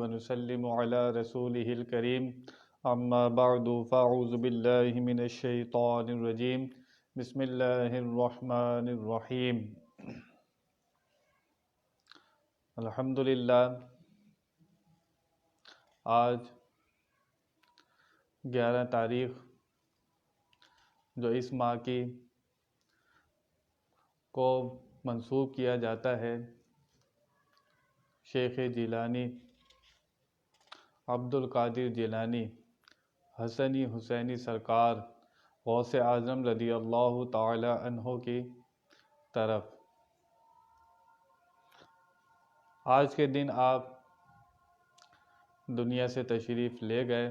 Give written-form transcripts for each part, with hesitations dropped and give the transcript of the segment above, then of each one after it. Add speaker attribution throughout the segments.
Speaker 1: ونسلم على رسوله الكريم اما بعد فاعوذ بالله من الشیطان الرجیم بسم اللہ الرحمن الرحیم۔ الحمدللہ آج 11 تاریخ جو اس ماہ کی کو منسوب کیا جاتا ہے شیخ جیلانی عبد القادر جیلانی حسنی حسینی سرکار غوث اعظم رضی اللہ تعالی عنہ کی طرف۔ آج کے دن آپ دنیا سے تشریف لے گئے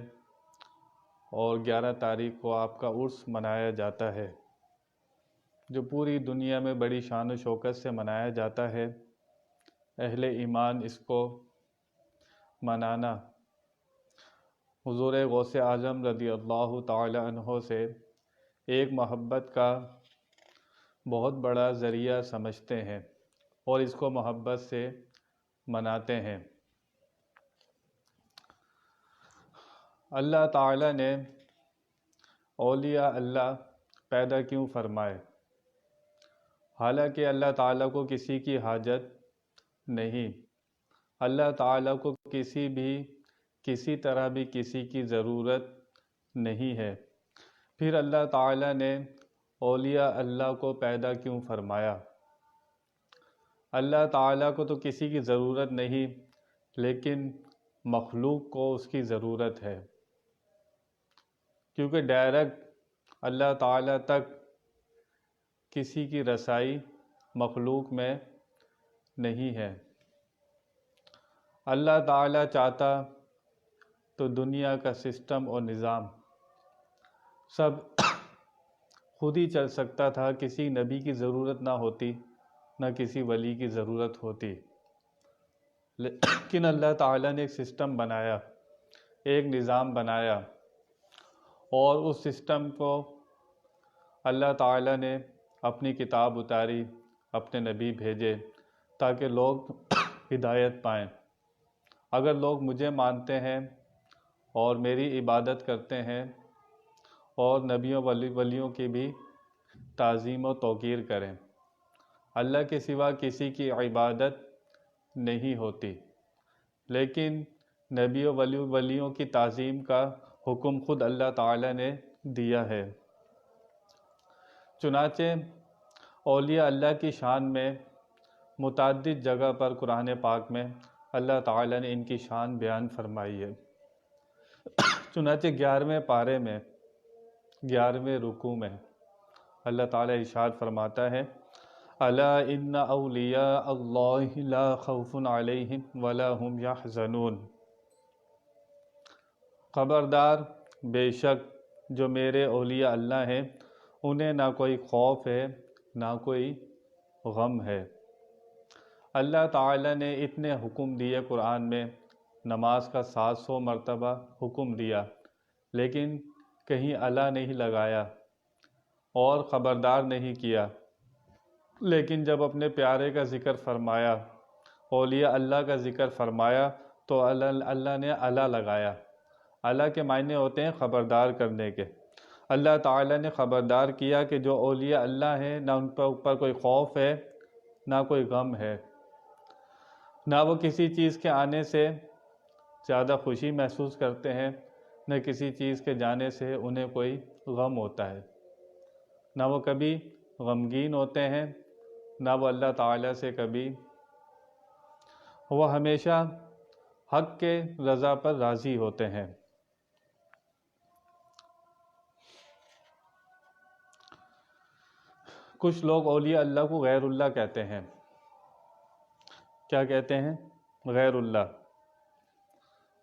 Speaker 1: اور 11 تاریخ کو آپ کا عرس منایا جاتا ہے جو پوری دنیا میں بڑی شان و شوکت سے منایا جاتا ہے۔ اہل ایمان اس کو منانا حضور غوث اعظم رضی اللہ تعالی عنہ سے ایک محبت کا بہت بڑا ذریعہ سمجھتے ہیں اور اس کو محبت سے مناتے ہیں۔ اللہ تعالی نے اولیاء اللہ پیدا کیوں فرمائے؟ حالانکہ اللہ تعالیٰ کو کسی کی حاجت نہیں، اللہ تعالیٰ کو کسی طرح بھی کسی کی ضرورت نہیں ہے، پھر اللہ تعالیٰ نے اولیاء اللہ کو پیدا کیوں فرمایا؟ اللہ تعالیٰ کو تو کسی کی ضرورت نہیں، لیکن مخلوق کو اس کی ضرورت ہے، کیونکہ ڈائریکٹ اللہ تعالیٰ تک کسی کی رسائی مخلوق میں نہیں ہے۔ اللہ تعالیٰ چاہتا تو دنیا کا سسٹم اور نظام سب خود ہی چل سکتا تھا، کسی نبی کی ضرورت نہ ہوتی، نہ کسی ولی کی ضرورت ہوتی، لیکن اللہ تعالیٰ نے ایک سسٹم بنایا، ایک نظام بنایا، اور اس سسٹم کو اللہ تعالیٰ نے اپنی کتاب اتاری، اپنے نبی بھیجے تاکہ لوگ ہدایت پائیں۔ اگر لوگ مجھے مانتے ہیں اور میری عبادت کرتے ہیں اور نبیوں ولیوں کی بھی تعظیم و توقیر کریں، اللہ کے سوا کسی کی عبادت نہیں ہوتی، لیکن نبیوں ولیوں کی تعظیم کا حکم خود اللہ تعالیٰ نے دیا ہے۔ چنانچہ اولیاء اللہ کی شان میں متعدد جگہ پر قرآن پاک میں اللہ تعالیٰ نے ان کی شان بیان فرمائی ہے۔ چنانچہ 11ویں پارے میں 11ویں رکوع میں اللہ تعالیٰ ارشاد فرماتا ہے الا ان اولیاء اللہ لا خوف علیہم ولا هم یحزنون، خبردار بے شک جو میرے اولیاء اللہ ہیں انہیں نہ کوئی خوف ہے نہ کوئی غم ہے۔ اللہ تعالیٰ نے اتنے حکم دیے قرآن میں، نماز کا 700 مرتبہ حکم دیا، لیکن کہیں الا نہیں لگایا اور خبردار نہیں کیا، لیکن جب اپنے پیارے کا ذکر فرمایا، اولیاء اللہ کا ذکر فرمایا تو اللہ نے الا لگایا۔ الا کے معنی ہوتے ہیں خبردار کرنے کے۔ اللہ تعالیٰ نے خبردار کیا کہ جو اولیاء اللہ ہیں نہ ان پر اوپر کوئی خوف ہے نہ کوئی غم ہے، نہ وہ کسی چیز کے آنے سے زیادہ خوشی محسوس کرتے ہیں، نہ کسی چیز کے جانے سے انہیں کوئی غم ہوتا ہے، نہ وہ کبھی غمگین ہوتے ہیں، نہ وہ اللہ تعالیٰ سے کبھی، وہ ہمیشہ حق کے رضا پر راضی ہوتے ہیں۔ کچھ لوگ اولیاء اللہ کو غیر اللہ کہتے ہیں۔ کیا کہتے ہیں؟ غیر اللہ۔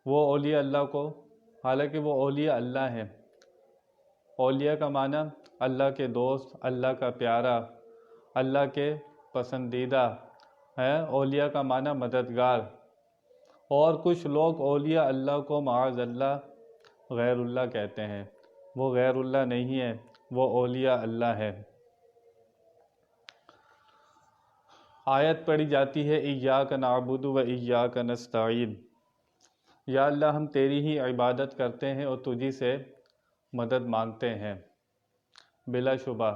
Speaker 1: وہ اولیاء اللہ کو، حالانکہ وہ اولیاء اللہ ہیں۔ اولیاء کا معنی اللہ کے دوست، اللہ کا پیارا، اللہ کے پسندیدہ ہے۔ اولیاء کا معنی مددگار۔ اور کچھ لوگ اولیاء اللہ کو معاذ اللہ غیر اللہ کہتے ہیں۔ وہ غیر اللہ نہیں ہے، وہ اولیاء اللہ ہے۔ آیت پڑھی جاتی ہے ایاک نعبد و ایاک نستعین، یا اللہ ہم تیری ہی عبادت کرتے ہیں اور تجھی سے مدد مانگتے ہیں۔ بلا شبہ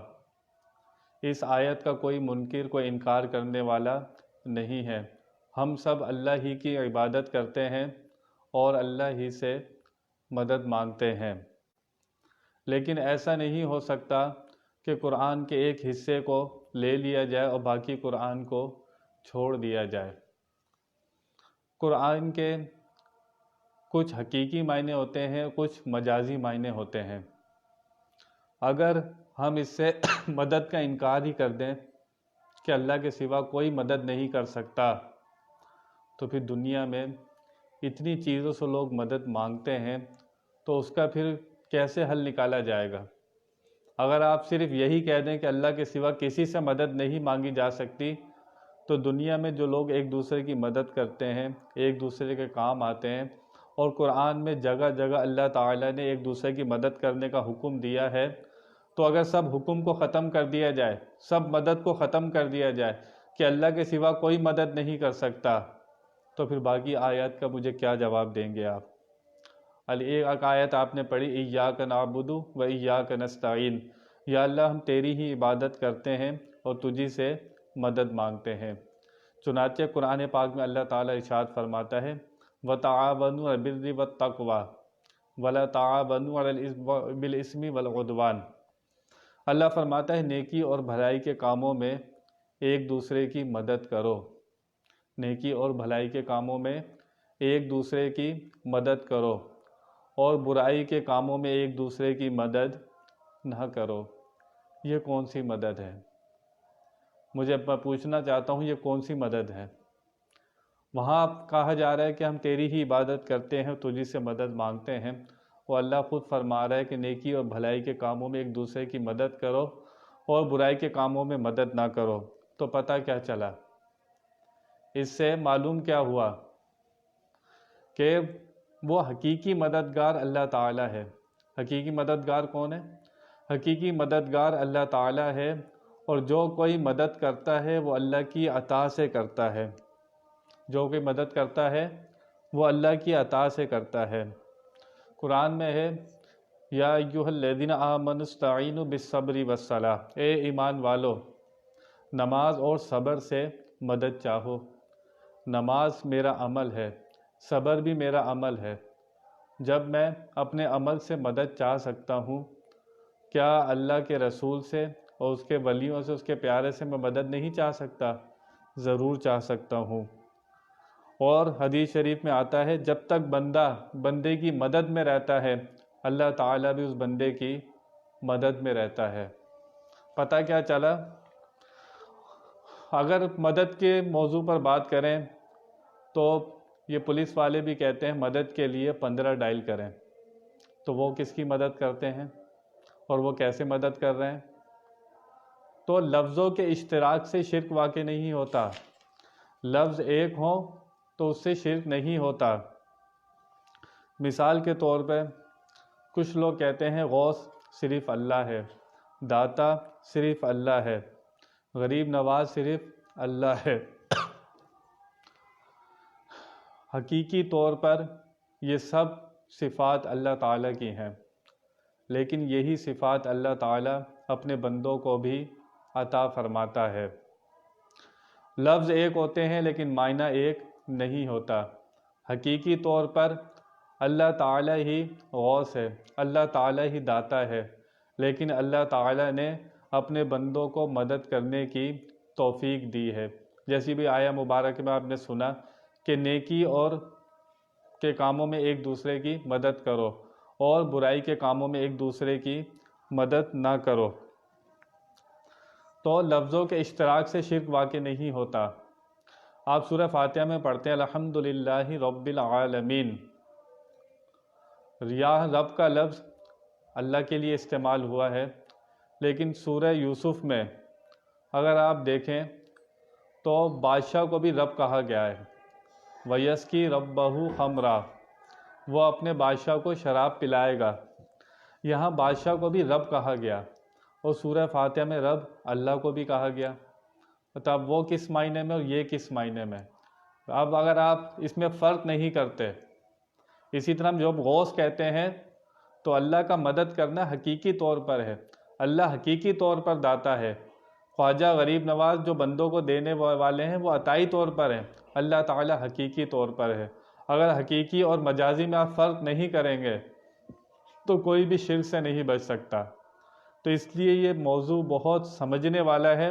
Speaker 1: اس آیت کا کوئی منکر، کوئی انکار کرنے والا نہیں ہے۔ ہم سب اللہ ہی کی عبادت کرتے ہیں اور اللہ ہی سے مدد مانگتے ہیں، لیکن ایسا نہیں ہو سکتا کہ قرآن کے ایک حصے کو لے لیا جائے اور باقی قرآن کو چھوڑ دیا جائے۔ قرآن کے کچھ حقیقی معنی ہوتے ہیں، کچھ مجازی معنی ہوتے ہیں۔ اگر ہم اس سے مدد کا انکار ہی کر دیں کہ اللہ کے سوا کوئی مدد نہیں کر سکتا، تو پھر دنیا میں اتنی چیزوں سے لوگ مدد مانگتے ہیں، تو اس کا پھر کیسے حل نکالا جائے گا؟ اگر آپ صرف یہی کہہ دیں کہ اللہ کے سوا کسی سے مدد نہیں مانگی جا سکتی، تو دنیا میں جو لوگ ایک دوسرے کی مدد کرتے ہیں، ایک دوسرے کے کام آتے ہیں، اور قرآن میں جگہ جگہ اللہ تعالیٰ نے ایک دوسرے کی مدد کرنے کا حکم دیا ہے، تو اگر سب حکم کو ختم کر دیا جائے، سب مدد کو ختم کر دیا جائے کہ اللہ کے سوا کوئی مدد نہیں کر سکتا، تو پھر باقی آیات کا مجھے کیا جواب دیں گے آپ؟ ایک آیت آپ نے پڑھی، ایاک نعبد و ایاک نستعین، یا اللہ ہم تیری ہی عبادت کرتے ہیں اور تجھی سے مدد مانگتے ہیں۔ چنانچہ قرآن پاک میں اللہ تعالیٰ ارشاد فرماتا ہے، وَتَعَاوَنُوا عَلَى الْبِرِّ وَالتَّقْوَىٰ وَلَا تَعَاوَنُوا بِالْإِثْمِ وَالْعُدْوَانِ۔ اللہ فرماتا ہے نیکی اور بھلائی کے کاموں میں ایک دوسرے کی مدد کرو، نیکی اور بھلائی کے کاموں میں ایک دوسرے کی مدد کرو، اور برائی کے کاموں میں ایک دوسرے کی مدد نہ کرو۔ یہ کون سی مدد ہے؟ مجھے پوچھنا چاہتا ہوں، یہ کون سی مدد ہے؟ وہاں کہا جا رہا ہے کہ ہم تیری ہی عبادت کرتے ہیں، تجھی سے مدد مانگتے ہیں، اور اللہ خود فرما رہا ہے کہ نیکی اور بھلائی کے کاموں میں ایک دوسرے کی مدد کرو اور برائی کے کاموں میں مدد نہ کرو۔ تو پتہ کیا چلا؟ اس سے معلوم کیا ہوا کہ وہ حقیقی مددگار اللہ تعالیٰ ہے۔ حقیقی مددگار کون ہے؟ حقیقی مددگار اللہ تعالیٰ ہے، اور جو کوئی مدد کرتا ہے وہ اللہ کی عطا سے کرتا ہے، جو کوئی مدد کرتا ہے وہ اللہ کی عطا سے کرتا ہے۔ قرآن میں ہے، یا ایھا الذین آمنوا استعینوا بالصبر والصلاۃ، اے ایمان والو نماز اور صبر سے مدد چاہو۔ نماز میرا عمل ہے، صبر بھی میرا عمل ہے۔ جب میں اپنے عمل سے مدد چاہ سکتا ہوں، کیا اللہ کے رسول سے اور اس کے ولیوں سے، اس کے پیارے سے میں مدد نہیں چاہ سکتا؟ ضرور چاہ سکتا ہوں۔ اور حدیث شریف میں آتا ہے، جب تک بندہ بندے کی مدد میں رہتا ہے، اللہ تعالیٰ بھی اس بندے کی مدد میں رہتا ہے۔ پتہ کیا چلا؟ اگر مدد کے موضوع پر بات کریں تو یہ پولیس والے بھی کہتے ہیں مدد کے لیے 15 ڈائل کریں، تو وہ کس کی مدد کرتے ہیں اور وہ کیسے مدد کر رہے ہیں؟ تو لفظوں کے اشتراک سے شرک واقع نہیں ہوتا، لفظ ایک ہوں تو اس سے شرک نہیں ہوتا۔ مثال کے طور پہ کچھ لوگ کہتے ہیں غوث صرف اللہ ہے، داتا صرف اللہ ہے، غریب نواز صرف اللہ ہے۔ حقیقی طور پر یہ سب صفات اللہ تعالیٰ کی ہیں، لیکن یہی صفات اللہ تعالیٰ اپنے بندوں کو بھی عطا فرماتا ہے۔ لفظ ایک ہوتے ہیں لیکن معنی ایک نہیں ہوتا۔ حقیقی طور پر اللہ تعالیٰ ہی غوث ہے، اللہ تعالیٰ ہی داتا ہے، لیکن اللہ تعالیٰ نے اپنے بندوں کو مدد کرنے کی توفیق دی ہے۔ جیسی بھی آیہ مبارک میں آپ نے سنا کہ نیکی اور کے کاموں میں ایک دوسرے کی مدد کرو اور برائی کے کاموں میں ایک دوسرے کی مدد نہ کرو۔ تو لفظوں کے اشتراک سے شرک واقع نہیں ہوتا۔ آپ سورہ فاتحہ میں پڑھتے ہیں الحمدللہ رب العالمین، یہاں رب کا لفظ اللہ کے لیے استعمال ہوا ہے، لیکن سورہ یوسف میں اگر آپ دیکھیں تو بادشاہ کو بھی رب کہا گیا ہے، وَيَسْقِي رَبَّهُ خَمْرًا، وہ اپنے بادشاہ کو شراب پلائے گا۔ یہاں بادشاہ کو بھی رب کہا گیا، اور سورہ فاتحہ میں رب اللہ کو بھی کہا گیا۔ تب وہ کس معنی میں اور یہ کس معنی میں؟ اب اگر آپ اس میں فرق نہیں کرتے اسی طرح ہم جب غوث کہتے ہیں تو اللہ کا مدد کرنا حقیقی طور پر ہے، اللہ حقیقی طور پر داتا ہے۔ خواجہ غریب نواز جو بندوں کو دینے والے ہیں وہ عطائی طور پر ہیں، اللہ تعالی حقیقی طور پر ہے۔ اگر حقیقی اور مجازی میں آپ فرق نہیں کریں گے تو کوئی بھی شرک سے نہیں بچ سکتا۔ تو اس لیے یہ موضوع بہت سمجھنے والا ہے،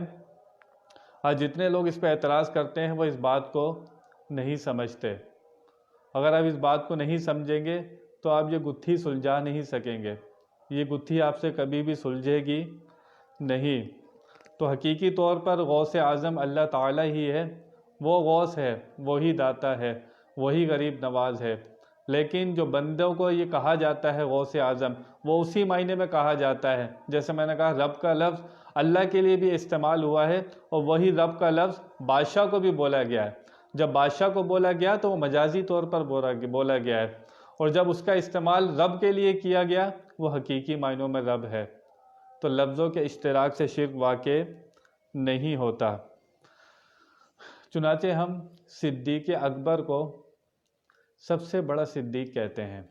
Speaker 1: اور جتنے لوگ اس پہ اعتراض کرتے ہیں وہ اس بات کو نہیں سمجھتے۔ اگر آپ اس بات کو نہیں سمجھیں گے تو آپ یہ گتھی سلجھا نہیں سکیں گے، یہ گتھی آپ سے کبھی بھی سلجھے گی نہیں۔ تو حقیقی طور پر غوث اعظم اللہ تعالیٰ ہی ہے، وہ غوث ہے، وہی داتا ہے، وہی غریب نواز ہے۔ لیکن جو بندوں کو یہ کہا جاتا ہے غوث اعظم، وہ اسی معنی میں کہا جاتا ہے جیسے میں نے کہا رب کا لفظ اللہ کے لیے بھی استعمال ہوا ہے، اور وہی رب کا لفظ بادشاہ کو بھی بولا گیا ہے۔ جب بادشاہ کو بولا گیا تو وہ مجازی طور پر بولا گیا ہے، اور جب اس کا استعمال رب کے لیے کیا گیا وہ حقیقی معنوں میں رب ہے۔ تو لفظوں کے اشتراک سے شرک واقع نہیں ہوتا۔ چنانچہ ہم صدیق اکبر کو سب سے بڑا صدیق کہتے ہیں،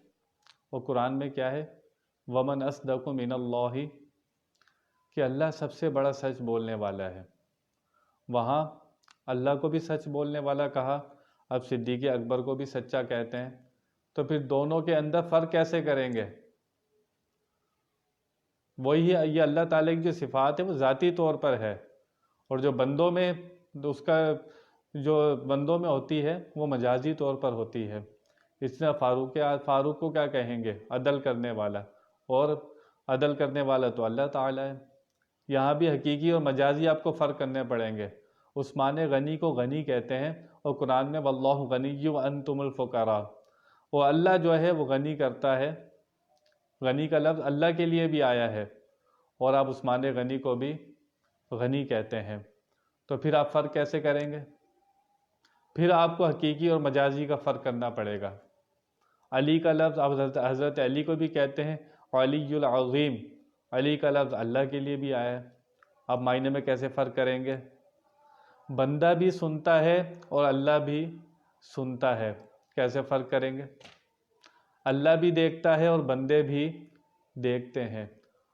Speaker 1: اور قرآن میں کیا ہے؟ وَمَنْ أَصْدَقُ مِنَ اللَّهِ، کہ اللہ سب سے بڑا سچ بولنے والا ہے۔ وہاں اللہ کو بھی سچ بولنے والا کہا، اب صدیق اکبر کو بھی سچا کہتے ہیں، تو پھر دونوں کے اندر فرق کیسے کریں گے؟ وہی یہ اللہ تعالیٰ کی جو صفات ہے وہ ذاتی طور پر ہے، اور جو بندوں میں اس کا جو بندوں میں ہوتی ہے وہ مجازی طور پر ہوتی ہے۔ اس طرح فاروق کو کیا کہیں گے؟ عدل کرنے والا، اور عدل کرنے والا تو اللہ تعالیٰ ہے۔ یہاں بھی حقیقی اور مجازی آپ کو فرق کرنے پڑیں گے۔ عثمان غنی کو غنی کہتے ہیں، اور قرآن میں واللہ غنی وانتم الفقراء، وہ اللہ جو ہے وہ غنی کرتا ہے۔ غنی کا لفظ اللہ کے لیے بھی آیا ہے، اور آپ عثمان غنی کو بھی غنی کہتے ہیں۔ تو پھر آپ فرق کیسے کریں گے؟ پھر آپ کو حقیقی اور مجازی کا فرق کرنا پڑے گا۔ علی کا لفظ آپ حضرت علی کو بھی کہتے ہیں، علی العظیم، علی کا لفظ اللہ کے لیے بھی آیا ہے۔ آپ معنی میں کیسے فرق کریں گے؟ بندہ بھی سنتا ہے اور اللہ بھی سنتا ہے، کیسے فرق کریں گے؟ اللہ بھی دیکھتا ہے اور بندے بھی دیکھتے ہیں۔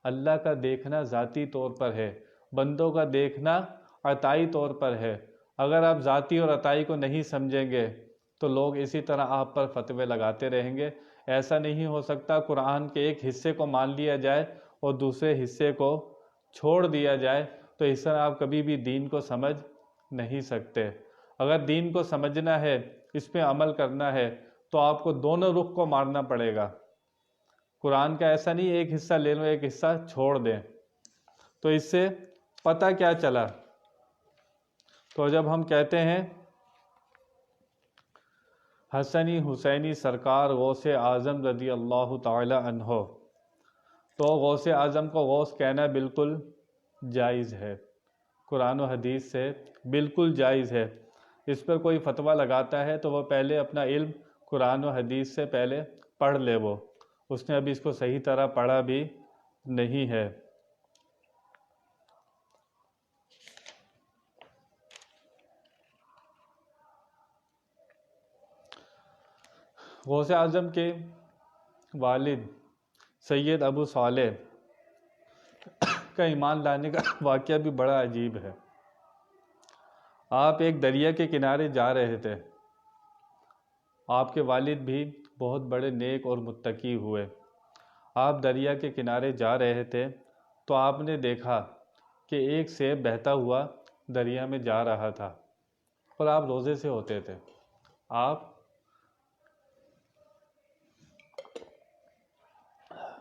Speaker 1: اللہ کا دیکھنا ذاتی طور پر ہے، بندوں کا دیکھنا عطائی طور پر ہے۔ اگر آپ ذاتی اور عطائی کو نہیں سمجھیں گے تو لوگ اسی طرح آپ پر فتوے لگاتے رہیں گے۔ ایسا نہیں ہو سکتا قرآن کے ایک حصے کو مان لیا جائے اور دوسرے حصے کو چھوڑ دیا جائے، تو اس طرح آپ کبھی بھی دین کو سمجھ نہیں سکتے۔ اگر دین کو سمجھنا ہے، اس پہ عمل کرنا ہے، تو آپ کو دونوں رخ کو مارنا پڑے گا۔ قرآن کا ایسا نہیں ایک حصہ لے لو ایک حصہ چھوڑ دیں۔ تو اس سے پتہ کیا چلا؟ تو جب ہم کہتے ہیں حسنی حسینی سرکار غوث اعظم رضی اللہ تعالی عنہ، تو غوث اعظم کو غوث کہنا بالکل جائز ہے، قرآن و حدیث سے بالکل جائز ہے۔ اس پر کوئی فتویٰ لگاتا ہے تو وہ پہلے اپنا علم قرآن و حدیث سے پہلے پڑھ لے، وہ اس نے ابھی اس کو صحیح طرح پڑھا بھی نہیں ہے۔ غوث اعظم کے والد سید ابو صالح کا ایمان لانے کا واقعہ بھی بڑا عجیب ہے۔ آپ ایک دریا کے کنارے جا رہے تھے، آپ کے والد بھی بہت بڑے نیک اور متقی ہوئے۔ آپ دریا کے کنارے جا رہے تھے تو آپ نے دیکھا کہ ایک سیب بہتا ہوا دریا میں جا رہا تھا، اور آپ روزے سے ہوتے تھے، آپ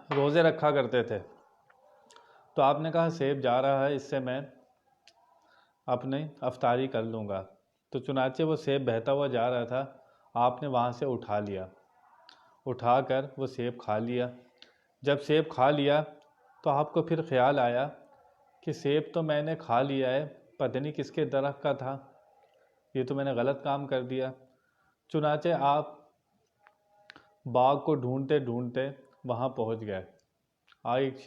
Speaker 1: روزے رکھا کرتے تھے، تو آپ نے کہا سیب جا رہا ہے، اس سے میں اپنی افطاری کر لوں گا۔ تو چنانچہ وہ سیب بہتا ہوا جا رہا تھا، آپ نے وہاں سے اٹھا لیا، اٹھا کر وہ سیب کھا لیا۔ جب سیب کھا لیا تو آپ کو پھر خیال آیا کہ سیب تو میں نے کھا لیا ہے، پتہ نہیں کس کے درخت کا تھا، یہ تو میں نے غلط کام کر دیا۔ چنانچہ آپ باغ کو ڈھونڈتے ڈھونڈتے وہاں پہنچ گئے۔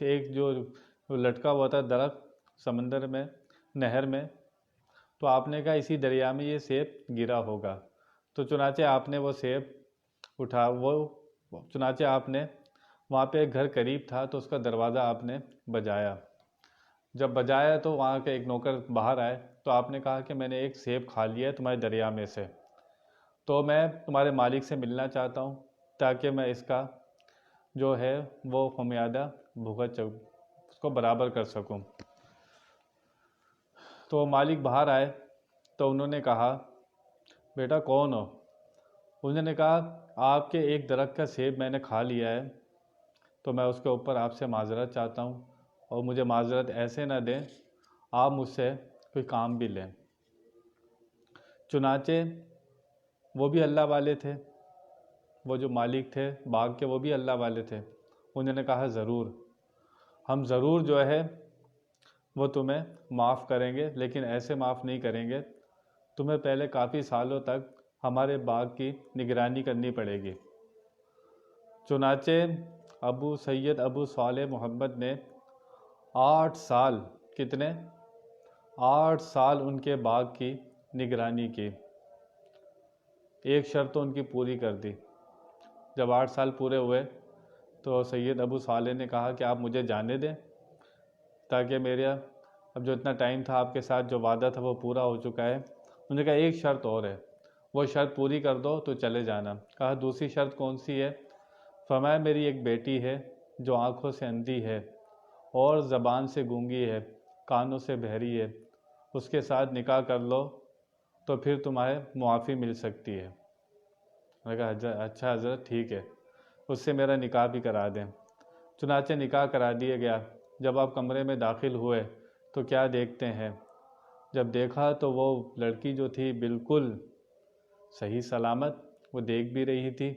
Speaker 1: ایک جو لٹکا ہوا تھا درخت سمندر میں، نہر میں، تو آپ نے کہا اسی دریا میں یہ سیب گرا ہوگا۔ تو چنانچہ آپ نے وہ سیب وہ چنانچہ آپ نے وہاں پہ ایک گھر قریب تھا تو اس کا دروازہ آپ نے بجایا. جب بجایا تو وہاں کے ایک نوکر باہر آئے تو آپ نے کہا کہ میں نے ایک سیب کھا لیا ہے تمہارے دریا میں سے، تو میں تمہارے مالک سے ملنا چاہتا ہوں تاکہ میں اس کا جو ہے وہ خمیادہ بھگت اس کو برابر کر سکوں. تو مالک باہر آئے تو انہوں نے کہا بیٹا کون ہو؟ انہوں نے کہا آپ کے ایک درخت کا سیب میں نے کھا لیا ہے تو میں اس کے اوپر آپ سے معذرت چاہتا ہوں، اور مجھے معذرت ایسے نہ دیں، آپ مجھ سے کوئی کام بھی لیں. چنانچہ وہ بھی اللہ والے تھے، وہ جو مالک تھے باغ کے وہ بھی اللہ والے تھے. انہوں نے کہا ضرور، ہم ضرور جو ہے وہ تمہیں معاف کریں گے، لیکن ایسے معاف نہیں کریں گے، تمہیں پہلے کافی سالوں تک ہمارے باغ کی نگرانی کرنی پڑے گی. چنانچہ ابو سید ابو صالح محمد نے 8 سال کتنے 8 سال ان کے باغ کی نگرانی کی. ایک شرط تو ان کی پوری کر دی. جب 8 سال پورے ہوئے تو سید ابو صالح نے کہا کہ آپ مجھے جانے دیں تاکہ میرا اب جو اتنا ٹائم تھا آپ کے ساتھ جو وعدہ تھا وہ پورا ہو چکا ہے. انہوں نے کہا ایک شرط اور ہے، وہ شرط پوری کر دو تو چلے جانا. کہا دوسری شرط کون سی ہے؟ فرمایا میری ایک بیٹی ہے جو آنکھوں سے اندھی ہے اور زبان سے گونگی ہے، کانوں سے بہری ہے، اس کے ساتھ نکاح کر لو تو پھر تمہیں معافی مل سکتی ہے. میں نے کہا اچھا حضرت ٹھیک ہے، اس سے میرا نکاح بھی کرا دیں. چنانچہ نکاح کرا دیا گیا. جب آپ کمرے میں داخل ہوئے تو کیا دیکھتے ہیں؟ جب دیکھا تو وہ لڑکی جو تھی بالکل صحیح سلامت، وہ دیکھ بھی رہی تھی،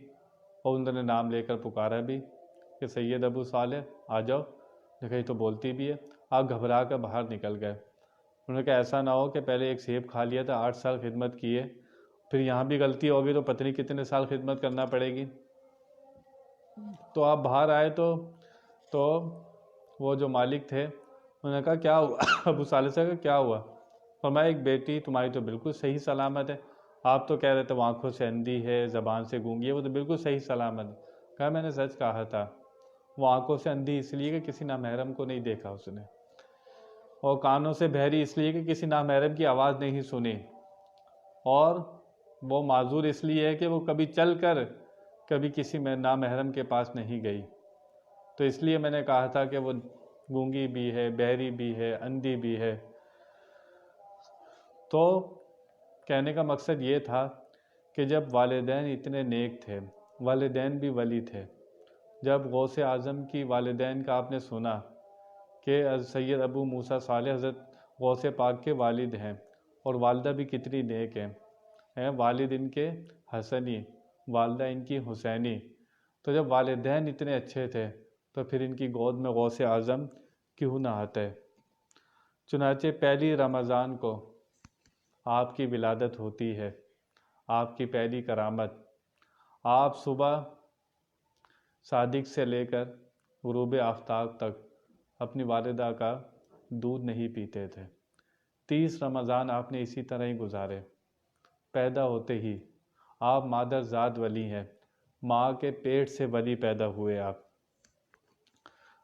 Speaker 1: اور انہوں نے نام لے کر پکارا بھی کہ سید ابو صالح آ جاؤ. دیکھا یہ تو بولتی بھی ہے. آپ گھبرا کر باہر نکل گئے. انہوں نے کہا ایسا نہ ہو کہ پہلے ایک سیب کھا لیا تھا، 8 سال خدمت کی ہے، پھر یہاں بھی غلطی ہوگی تو پتہ نہیں کتنے سال خدمت کرنا پڑے گی. تو آپ باہر آئے تو وہ جو مالک تھے انہوں نے کہا کیا ہوا؟ ابو صالح سے کہا کیا ہوا؟ فرمایا ایک بیٹی تمہاری تو بالکل صحیح سلامت ہے، آپ تو کہہ رہے تھے وہ آنکھوں سے اندھی ہے، زبان سے گونگی ہے، وہ تو بالکل صحیح سلامت ہے. کہا میں نے سچ کہا تھا. وہ آنکھوں سے اندھی اس لیے کہ کسی نامحرم کو نہیں دیکھا اس نے، اور کانوں سے بہری اس لیے کہ کسی نامحرم کی آواز نہیں سنی، اور وہ معذور اس لیے ہے کہ وہ کبھی چل کر کبھی کسی نامحرم کے پاس نہیں گئی. تو اس لیے میں نے کہا تھا کہ وہ گونگی بھی ہے، بہری بھی ہے، اندھی بھی ہے. تو کہنے کا مقصد یہ تھا کہ جب والدین اتنے نیک تھے، والدین بھی ولی تھے، جب غوث اعظم کی والدین کا آپ نے سنا کہ سید ابو موسیٰ صالح حضرت غوث پاک کے والد ہیں، اور والدہ بھی کتنی نیک ہیں، والد ان کے حسنی، والدہ ان کی حسینی. تو جب والدین اتنے اچھے تھے تو پھر ان کی گود میں غوث اعظم کیوں نہ آتے. چنانچہ پہلی رمضان کو آپ کی ولادت ہوتی ہے، آپ کی پہلی کرامت. آپ صبح صادق سے لے کر غروب آفتاب تک اپنی والدہ کا دودھ نہیں پیتے تھے. 30 رمضان آپ نے اسی طرح ہی گزارے. پیدا ہوتے ہی آپ مادر ذات ولی ہیں، ماں کے پیٹ سے ولی پیدا ہوئے آپ.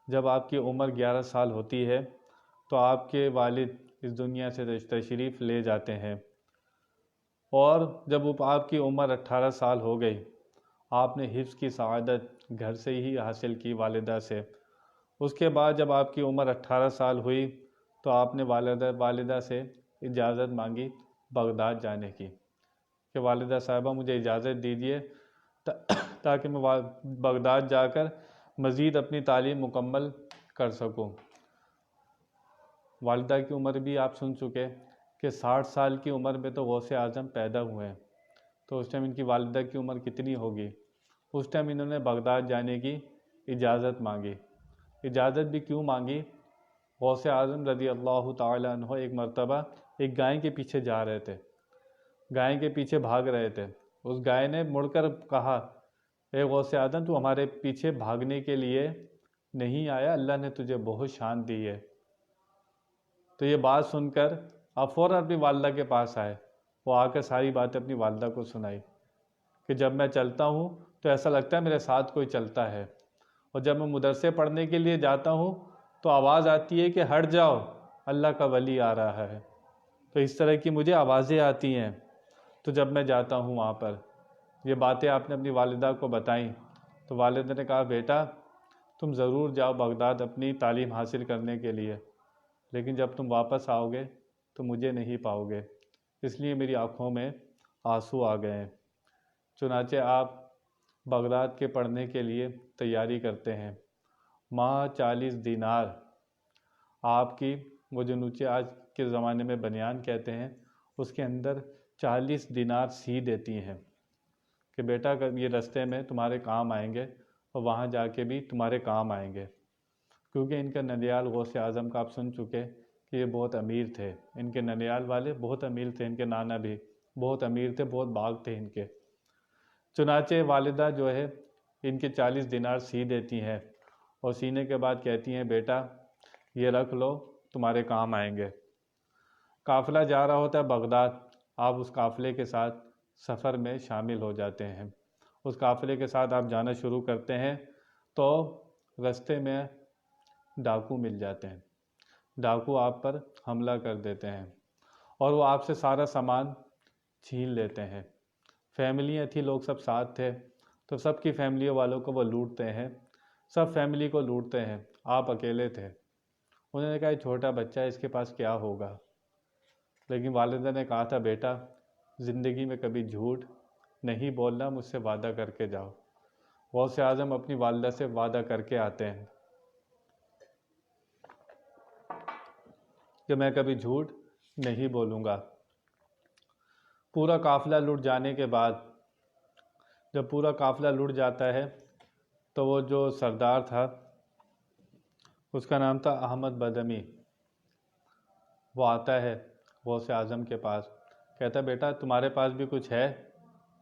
Speaker 1: جب آپ کی عمر 11 سال ہوتی ہے تو آپ کے والد اس دنیا سے تشریف لے جاتے ہیں، اور جب آپ کی عمر 18 سال ہو گئی آپ نے حفظ کی سعادت گھر سے ہی حاصل کی والدہ سے. اس کے بعد جب آپ کی عمر 18 سال ہوئی تو آپ نے والدہ سے اجازت مانگی بغداد جانے کی کہ والدہ صاحبہ مجھے اجازت دیجیے تاکہ میں بغداد جا کر مزید اپنی تعلیم مکمل کر سکوں. والدہ کی عمر بھی آپ سن چکے کہ 60 سال کی عمر میں تو غوث اعظم پیدا ہوئے ہیں، تو اس ٹائم ان کی والدہ کی عمر کتنی ہوگی؟ اس ٹائم انہوں نے بغداد جانے کی اجازت مانگی. اجازت بھی کیوں مانگی؟ غوث اعظم رضی اللہ تعالی عنہ ایک مرتبہ ایک گائے کے پیچھے جا رہے تھے، گائے کے پیچھے بھاگ رہے تھے. اس گائے نے مڑ کر کہا اے غوث اعظم تو ہمارے پیچھے بھاگنے کے لیے نہیں آیا، اللہ نے تجھے بہت شان دی ہے. تو یہ بات سن کر آپ فوراً اپنی والدہ کے پاس آئے. وہ آ کر ساری باتیں اپنی والدہ کو سنائی کہ جب میں چلتا ہوں تو ایسا لگتا ہے میرے ساتھ کوئی چلتا ہے، اور جب میں مدرسے پڑھنے کے لیے جاتا ہوں تو آواز آتی ہے کہ ہٹ جاؤ، اللہ کا ولی آ رہا ہے۔ تو اس طرح کی مجھے آوازیں آتی ہیں۔ تو جب میں جاتا ہوں وہاں پر، یہ باتیں آپ نے اپنی والدہ کو بتائیں تو والدہ نے کہا بیٹا تم ضرور جاؤ بغداد اپنی تعلیم حاصل کرنے کے لیے، لیکن جب تم واپس آؤ گے تو مجھے نہیں پاؤ گے، اس لیے میری آنکھوں میں آنسو آ گئے ہیں۔ چنانچہ آپ بغداد کے پڑھنے کے لیے تیاری کرتے ہیں۔ ماہ 40 دینار آپ کی، وہ جو نیچے آج کے زمانے میں بنیان کہتے ہیں، اس کے اندر 40 دینار سی دیتی ہیں کہ بیٹا یہ رستے میں تمہارے کام آئیں گے اور وہاں جا کے بھی تمہارے کام آئیں گے، کیونکہ ان کا ننیال غوث اعظم کا آپ سن چکے کہ یہ بہت امیر تھے، ان کے ننیال والے بہت امیر تھے، ان کے نانا بھی بہت امیر تھے، بہت باغ تھے ان کے۔ چنانچہ والدہ جو ہے ان کے 40 دینار سی دیتی ہیں، اور سینے کے بعد کہتی ہیں بیٹا یہ رکھ لو تمہارے کام آئیں گے۔ قافلہ جا رہا ہوتا ہے بغداد، آپ اس قافلے کے ساتھ سفر میں شامل ہو جاتے ہیں۔ اس قافلے کے ساتھ آپ جانا شروع کرتے ہیں تو رستے میں ڈاکو مل جاتے ہیں، ڈاکو آپ پر حملہ کر دیتے ہیں اور وہ آپ سے سارا سامان چھین لیتے ہیں۔ فیملیاں تھیں، لوگ سب ساتھ تھے، تو سب کی فیملیوں والوں کو وہ لوٹتے ہیں، سب فیملی کو لوٹتے ہیں، آپ اکیلے تھے۔ انہوں نے کہا یہ چھوٹا بچہ ہے، اس کے پاس کیا ہوگا، لیکن والدہ نے کہا تھا بیٹا زندگی میں کبھی جھوٹ نہیں بولنا، مجھ سے وعدہ کر کے جاؤ۔ غوث اعظم اپنی والدہ سے وعدہ کر کے آتے ہیں کہ میں کبھی جھوٹ نہیں بولوں گا۔ پورا قافلہ لٹ جانے کے بعد، جب پورا قافلہ لٹ جاتا ہے تو وہ جو سردار تھا اس کا نام تھا احمد بدمی، وہ آتا ہے غوث اعظم کے پاس، کہتا ہے بیٹا تمہارے پاس بھی کچھ ہے؟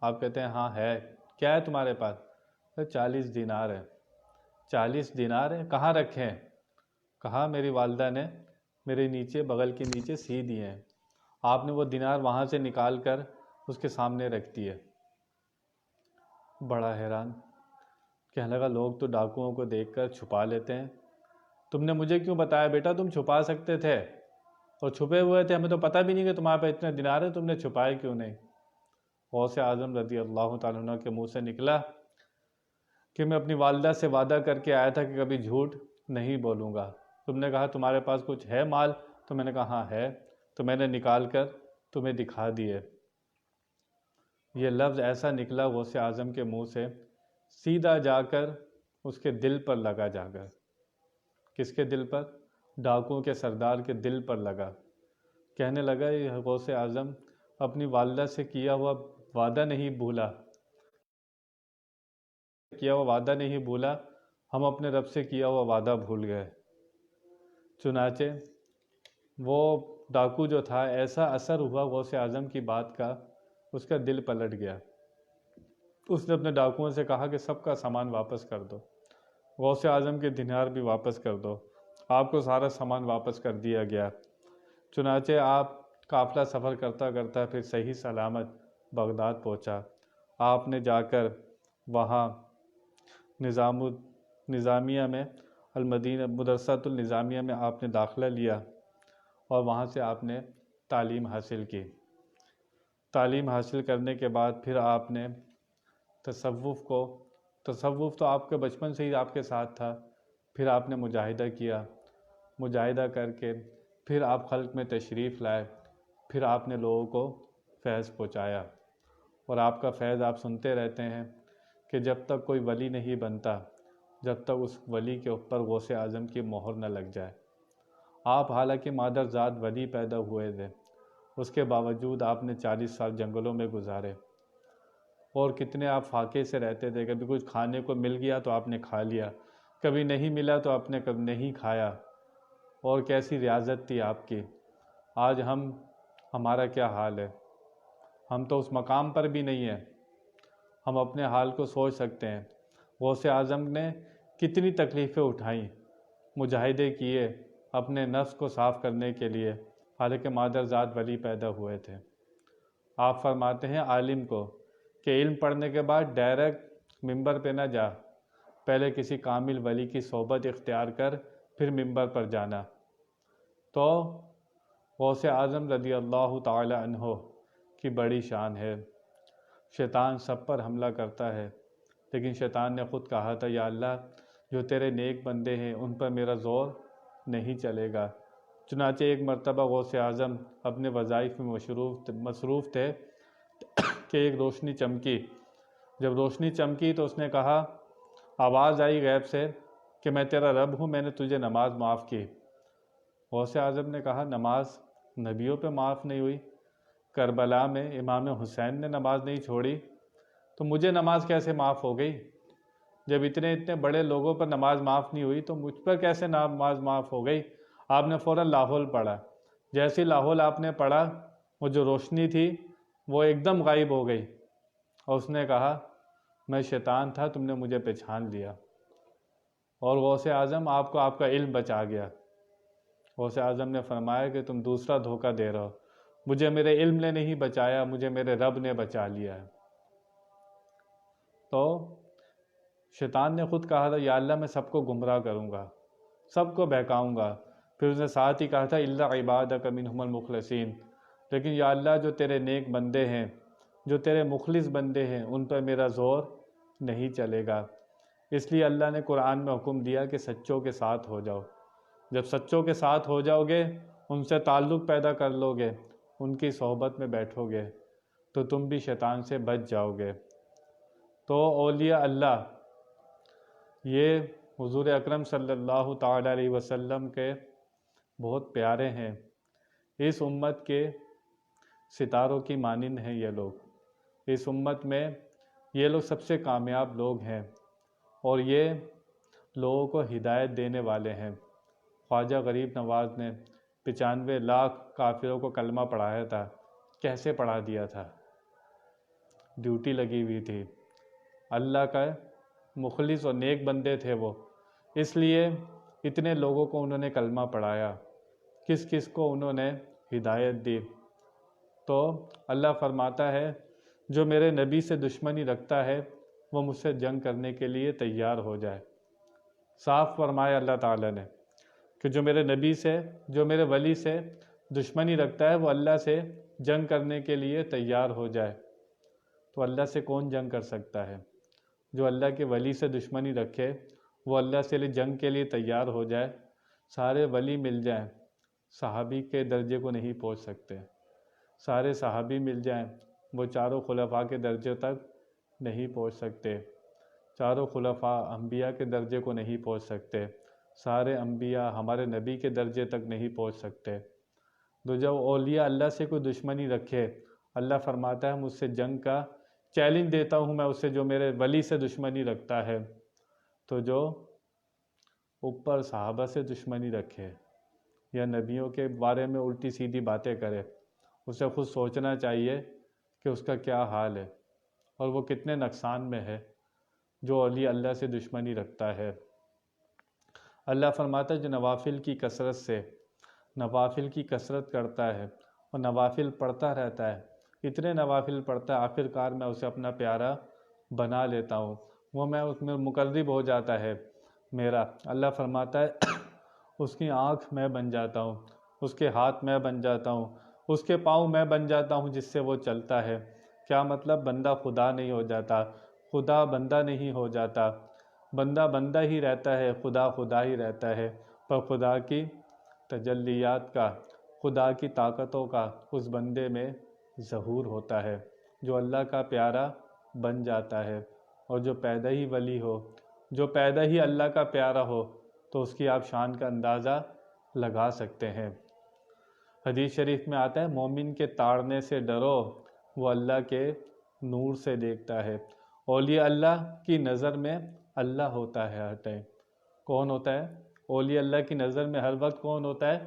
Speaker 1: آپ کہتے ہیں ہاں ہے۔ کیا ہے تمہارے پاس؟ 40 دینار ہے۔ 40 دینار ہے، کہاں رکھے ہیں؟ کہا میری والدہ نے میرے نیچے بغل کے نیچے سی دیے ہیں۔ آپ نے وہ دینار وہاں سے نکال کر اس کے سامنے رکھ دیے۔ بڑا حیران، کہنے لگا لوگ تو ڈاکوؤں کو دیکھ کر چھپا لیتے ہیں، تم نے مجھے کیوں بتایا بیٹا؟ تم چھپا سکتے تھے، اور چھپے ہوئے تھے، ہمیں تو پتہ بھی نہیں کہ تمہارے پاس اتنے دینار ہیں، تم نے چھپائے کیوں نہیں؟ غوث اعظم رضی اللہ تعالیٰ عنہ کے منہ سے نکلا کہ میں اپنی والدہ سے وعدہ کر کے آیا تھا کہ کبھی جھوٹ نہیں بولوں گا۔ تم نے کہا تمہارے پاس کچھ ہے مال، تو میں نے کہا ہاں ہے، تو میں نے نکال کر تمہیں دکھا دیے۔ یہ لفظ ایسا نکلا غوث اعظم کے منہ سے، سیدھا جا کر اس کے دل پر لگا، جا کر کس کے دل پر؟ ڈاکوؤں کے سردار کے دل پر لگا۔ کہنے لگا یہ غوث اعظم اپنی والدہ سے کیا ہوا وعدہ نہیں بھولا، ہم اپنے رب سے کیا ہوا وعدہ بھول گئے۔ چنانچہ وہ ڈاکو جو تھا، ایسا اثر ہوا غوث اعظم کی بات کا، اس کا دل پلٹ گیا۔ اس نے اپنے ڈاکوؤں سے کہا کہ سب کا سامان واپس کر دو، غوث اعظم کے دینار بھی واپس کر دو۔ آپ کو سارا سامان واپس کر دیا گیا۔ چنانچہ آپ قافلہ سفر کرتا کرتا پھر صحیح سلامت بغداد پہنچا۔ آپ نے جا کر وہاں نظامیہ میں، المدینہ مدرسۃ النظامیہ میں آپ نے داخلہ لیا، اور وہاں سے آپ نے تعلیم حاصل کی۔ تعلیم حاصل کرنے کے بعد پھر آپ نے تصوف تو آپ کے بچپن سے ہی آپ کے ساتھ تھا، پھر آپ نے مجاہدہ کیا، مجاہدہ کر کے پھر آپ خلق میں تشریف لائے، پھر آپ نے لوگوں کو فیض پہنچایا، اور آپ کا فیض آپ سنتے رہتے ہیں کہ جب تک کوئی ولی نہیں بنتا، جب تک اس ولی کے اوپر غوث اعظم کی مہر نہ لگ جائے۔ آپ حالانکہ مادرزاد ولی پیدا ہوئے تھے، اس کے باوجود آپ نے 40 سال جنگلوں میں گزارے، اور کتنے آپ فاقے سے رہتے تھے، کبھی کچھ کھانے کو مل گیا تو آپ نے کھا لیا، کبھی نہیں ملا تو آپ نے کبھی نہیں کھایا، اور کیسی ریاضت تھی آپ کی۔ آج ہمارا کیا حال ہے؟ ہم تو اس مقام پر بھی نہیں ہیں، ہم اپنے حال کو سوچ سکتے ہیں۔ غوث اعظم نے کتنی تکلیفیں اٹھائیں، مجاہدے کیے اپنے نفس کو صاف کرنے کے لیے، حالانکہ مادرزاد ولی پیدا ہوئے تھے۔ آپ فرماتے ہیں عالم کو کہ علم پڑھنے کے بعد ڈائریکٹ ممبر پہ نہ جا، پہلے کسی کامل ولی کی صحبت اختیار کر پھر ممبر پر جانا۔ تو غوث اعظم رضی اللہ تعالی عنہ کی بڑی شان ہے۔ شیطان سب پر حملہ کرتا ہے، لیکن شیطان نے خود کہا تھا یا اللہ جو تیرے نیک بندے ہیں ان پر میرا زور نہیں چلے گا۔ چنانچہ ایک مرتبہ غوث اعظم اپنے وظائف میں مصروف تھے کہ ایک روشنی چمکی۔ جب روشنی چمکی تو اس نے کہا، آواز آئی غیب سے کہ میں تیرا رب ہوں، میں نے تجھے نماز معاف کی۔ غوث اعظم نے کہا نماز نبیوں پہ معاف نہیں ہوئی، کربلا میں امام حسین نے نماز نہیں چھوڑی، تو مجھے نماز کیسے معاف ہو گئی؟ جب اتنے بڑے لوگوں پر نماز معاف نہیں ہوئی تو مجھ پر کیسے نماز معاف ہو گئی؟ آپ نے فوراً لاحول پڑھا۔ جیسی لاحول آپ نے پڑھا، وہ جو روشنی تھی وہ ایک دم غائب ہو گئی، اور اس نے کہا میں شیطان تھا، تم نے مجھے پہچان لیا۔ اور غوث اعظم آپ کو آپ کا علم بچا گیا۔ غوث اعظم نے فرمایا کہ تم دوسرا دھوکہ دے رہے ہو، مجھے میرے علم نے نہیں بچایا، مجھے میرے رب نے بچا لیا ہے۔ تو شیطان نے خود کہا تھا یا اللہ میں سب کو گمراہ کروں گا، سب کو بہکاؤں گا۔ پھر اس نے ساتھ ہی کہا تھا الا عبادک منہم المخلصین، لیکن یا اللہ جو تیرے نیک بندے ہیں، جو تیرے مخلص بندے ہیں، ان پر میرا زور نہیں چلے گا۔ اس لیے اللہ نے قرآن میں حکم دیا کہ سچوں کے ساتھ ہو جاؤ۔ جب سچوں کے ساتھ ہو جاؤ گے، ان سے تعلق پیدا کر لو گے، ان کی صحبت میں بیٹھو گے، تو تم بھی شیطان سے بچ جاؤ گے۔ تو اولیاء اللہ یہ حضور اکرم صلی اللہ تعالی علیہ وسلم کے بہت پیارے ہیں۔ اس امت کے ستاروں کی مانند ہیں یہ لوگ۔ اس امت میں یہ لوگ سب سے کامیاب لوگ ہیں، اور یہ لوگوں کو ہدایت دینے والے ہیں۔ خواجہ غریب نواز نے 95 لاکھ کافروں کو کلمہ پڑھایا تھا۔ کیسے پڑھا دیا تھا؟ ڈیوٹی لگی ہوئی تھی، اللہ کا مخلص اور نیک بندے تھے وہ، اس لیے اتنے لوگوں کو انہوں نے کلمہ پڑھایا، کس کس کو انہوں نے ہدایت دی۔ تو اللہ فرماتا ہے جو میرے نبی سے دشمنی رکھتا ہے وہ مجھ سے جنگ کرنے کے لیے تیار ہو جائے۔ صاف فرمایا اللہ تعالیٰ نے کہ جو میرے نبی سے، جو میرے ولی سے دشمنی رکھتا ہے وہ اللہ سے جنگ کرنے کے لیے تیار ہو جائے۔ تو اللہ سے کون جنگ کر سکتا ہے؟ جو اللہ کے ولی سے دشمنی رکھے وہ اللہ سے جنگ کے لیے تیار ہو جائے۔ سارے ولی مل جائیں، صحابی کے درجے کو نہیں پہنچ سکتے۔ سارے صحابی مل جائیں، وہ چاروں خلفاء کے درجے تک نہیں پہنچ سکتے۔ چاروں خلفاء انبیاء کے درجے کو نہیں پہنچ سکتے۔ سارے انبیاء ہمارے نبی کے درجے تک نہیں پہنچ سکتے۔ تو جب اولیاء اللہ سے کوئی دشمنی رکھے، اللہ فرماتا ہے مجھ سے جنگ کا چیلنج دیتا ہوں میں اسے جو میرے ولی سے دشمنی رکھتا ہے۔ تو جو اوپر صحابہ سے دشمنی رکھے یا نبیوں کے بارے میں الٹی سیدھی باتیں کرے، اسے خود سوچنا چاہیے کہ اس کا کیا حال ہے اور وہ کتنے نقصان میں ہے جو اولیاء اللہ سے دشمنی رکھتا ہے۔ اللہ فرماتا ہے جو نوافل کی کثرت سے، نوافل کی کثرت کرتا ہے اور نوافل پڑھتا رہتا ہے، اتنے نوافل پڑھتا ہے آخر کار میں اسے اپنا پیارا بنا لیتا ہوں، وہ میں اس میں مقرب ہو جاتا ہے میرا۔ اللہ فرماتا ہے اس کی آنکھ میں بن جاتا ہوں، اس کے ہاتھ میں بن جاتا ہوں، اس کے پاؤں میں بن جاتا ہوں جس سے وہ چلتا ہے۔ کیا مطلب؟ بندہ خدا نہیں ہو جاتا، خدا بندہ نہیں ہو جاتا، بندہ بندہ ہی رہتا ہے، خدا خدا ہی رہتا ہے، پر خدا کی تجلیات کا، خدا کی طاقتوں کا اس بندے میں ظہور ہوتا ہے، جو اللہ کا پیارا بن جاتا ہے۔ اور جو پیدا ہی ولی ہو، جو پیدا ہی اللہ کا پیارا ہو، تو اس کی آپ شان کا اندازہ لگا سکتے ہیں۔ حدیث شریف میں آتا ہے مومن کے تاڑنے سے ڈرو، وہ اللہ کے نور سے دیکھتا ہے۔ اولیاء اللہ کی نظر میں اللہ ہوتا ہے ہر ٹائم۔ کون ہوتا ہے؟ اولیاء اللہ کی نظر میں ہر وقت کون ہوتا ہے؟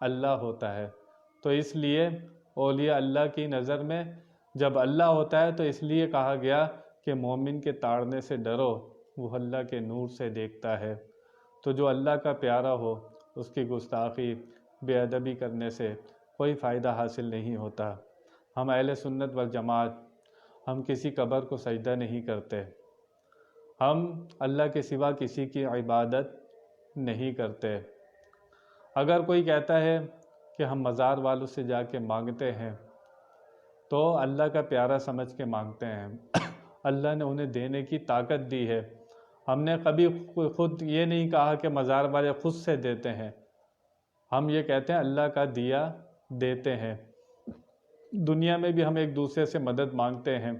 Speaker 1: اللہ ہوتا ہے۔ تو اس لیے اولیاء اللہ کی نظر میں جب اللہ ہوتا ہے تو اس لیے کہا گیا کہ مومن کے تاڑنے سے ڈرو، وہ اللہ کے نور سے دیکھتا ہے۔ تو جو اللہ کا پیارا ہو اس کی گستاخی، بے ادبی کرنے سے کوئی فائدہ حاصل نہیں ہوتا۔ ہم اہل سنت والجماعت، ہم کسی قبر کو سجدہ نہیں کرتے، ہم اللہ کے سوا کسی کی عبادت نہیں کرتے۔ اگر کوئی کہتا ہے کہ ہم مزار والوں سے جا کے مانگتے ہیں تو اللہ کا پیارا سمجھ کے مانگتے ہیں، اللہ نے انہیں دینے کی طاقت دی ہے۔ ہم نے کبھی خود یہ نہیں کہا کہ مزار والے خود سے دیتے ہیں، ہم یہ کہتے ہیں اللہ کا دیا دیتے ہیں۔ دنیا میں بھی ہم ایک دوسرے سے مدد مانگتے ہیں،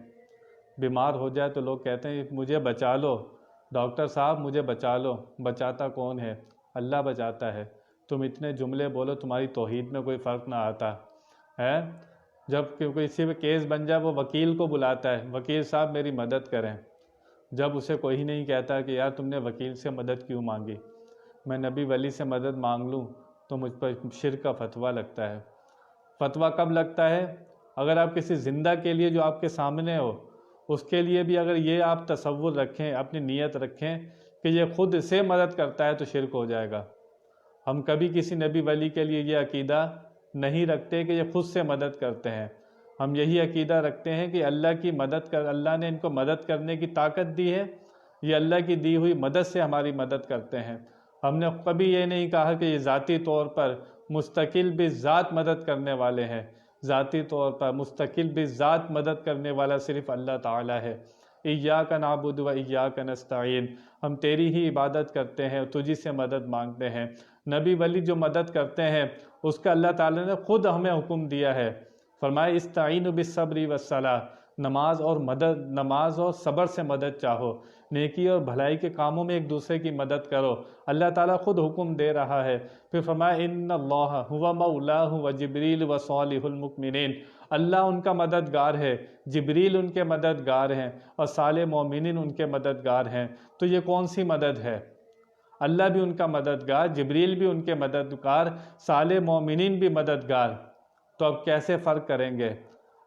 Speaker 1: بیمار ہو جائے تو لوگ کہتے ہیں مجھے بچا لو، ڈاکٹر صاحب مجھے بچا لو، بچاتا کون ہے؟ اللہ بچاتا ہے۔ تم اتنے جملے بولو، تمہاری توحید میں کوئی فرق نہ آتا ہے۔ جب کسی پہ کیس بن جائے وہ وکیل کو بلاتا ہے، وکیل صاحب میری مدد کریں، جب اسے کوئی نہیں کہتا کہ یار تم نے وکیل سے مدد کیوں مانگی، میں نبی ولی سے مدد مانگ لوں تو مجھ پر شرک کا فتویٰ لگتا ہے۔ فتویٰ کب لگتا ہے؟ اگر آپ کسی زندہ کے لیے جو آپ کے سامنے ہو، اس کے لیے بھی اگر یہ آپ تصور رکھیں، اپنی نیت رکھیں کہ یہ خود سے مدد کرتا ہے تو شرک ہو جائے گا۔ ہم کبھی کسی نبی ولی کے لیے یہ عقیدہ نہیں رکھتے کہ یہ خود سے مدد کرتے ہیں، ہم یہی عقیدہ رکھتے ہیں کہ اللہ کی مدد اللہ نے ان کو مدد کرنے کی طاقت دی ہے، یہ اللہ کی دی ہوئی مدد سے ہماری مدد کرتے ہیں۔ ہم نے کبھی یہ نہیں کہا کہ یہ ذاتی طور پر مستقل بھی ذات مدد کرنے والے ہیں، ذاتی طور پر مستقل بھی ذات مدد کرنے والا صرف اللہ تعالیٰ ہے۔ ایاک نعبد و ایاک نستعین، ہم تیری ہی عبادت کرتے ہیں، تجھی سے مدد مانگتے ہیں۔ نبی ولی جو مدد کرتے ہیں اس کا اللہ تعالیٰ نے خود ہمیں حکم دیا ہے، فرمایا استعینوا بالصبر والصلاۃ، نماز اور صبر سے مدد چاہو، نیکی اور بھلائی کے کاموں میں ایک دوسرے کی مدد کرو، اللہ تعالیٰ خود حکم دے رہا ہے۔ پھر فرمایا ان اللہ هو مولاہ وجبریل وصالح المؤمنین، اللہ ان کا مددگار ہے، جبریل ان کے مددگار ہیں اور صالح مومنین ان کے مددگار ہیں۔ تو یہ کون سی مدد ہے؟ اللہ بھی ان کا مددگار، جبریل بھی ان کے مددگار، صالح مومنین بھی مددگار۔ تو اب کیسے فرق کریں گے؟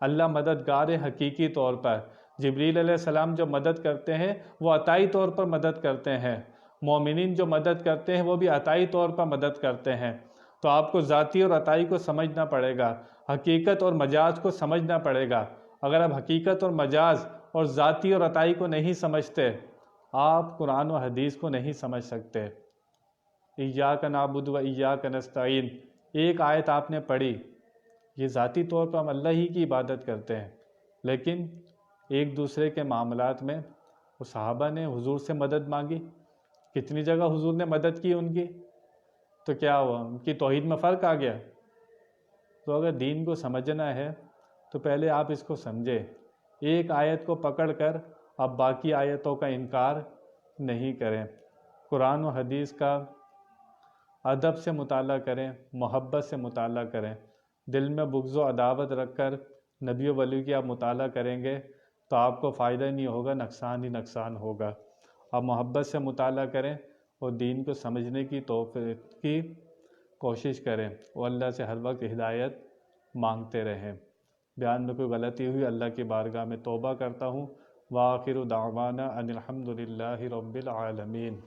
Speaker 1: اللہ مددگار ہے حقیقی طور پر، جبریل علیہ السلام جو مدد کرتے ہیں وہ عطائی طور پر مدد کرتے ہیں، مومنین جو مدد کرتے ہیں وہ بھی عطائی طور پر مدد کرتے ہیں۔ تو آپ کو ذاتی اور عطائی کو سمجھنا پڑے گا، حقیقت اور مجاز کو سمجھنا پڑے گا۔ اگر آپ حقیقت اور مجاز اور ذاتی اور عطائی کو نہیں سمجھتے، آپ قرآن و حدیث کو نہیں سمجھ سکتے۔ ایاک نعبد و ایاک نستعین، ایک آیت آپ نے پڑھی، یہ ذاتی طور پر ہم اللہ ہی کی عبادت کرتے ہیں، لیکن ایک دوسرے کے معاملات میں وہ صحابہ نے حضور سے مدد مانگی، کتنی جگہ حضور نے مدد کی ان کی، تو کیا ہوا؟ ان کی توحید میں فرق آ گیا۔ تو اگر دین کو سمجھنا ہے تو پہلے آپ اس کو سمجھیں، ایک آیت کو پکڑ کر آپ باقی آیتوں کا انکار نہیں کریں، قرآن و حدیث کا ادب سے مطالعہ کریں، محبت سے مطالعہ کریں، دل میں بغض و عداوت رکھ کر نبی و ولی کی آپ مطالعہ کریں گے تو آپ کو فائدہ نہیں ہوگا، نقصان ہی نقصان ہوگا۔ آپ محبت سے مطالعہ کریں اور دین کو سمجھنے کی توفیق کی کوشش کریں اور اللہ سے ہر وقت ہدایت مانگتے رہیں۔ بیان میں کوئی غلطی ہوئی اللہ کی بارگاہ میں توبہ کرتا ہوں۔ وآخر دعوانا ان الحمد للہ رب العالمین۔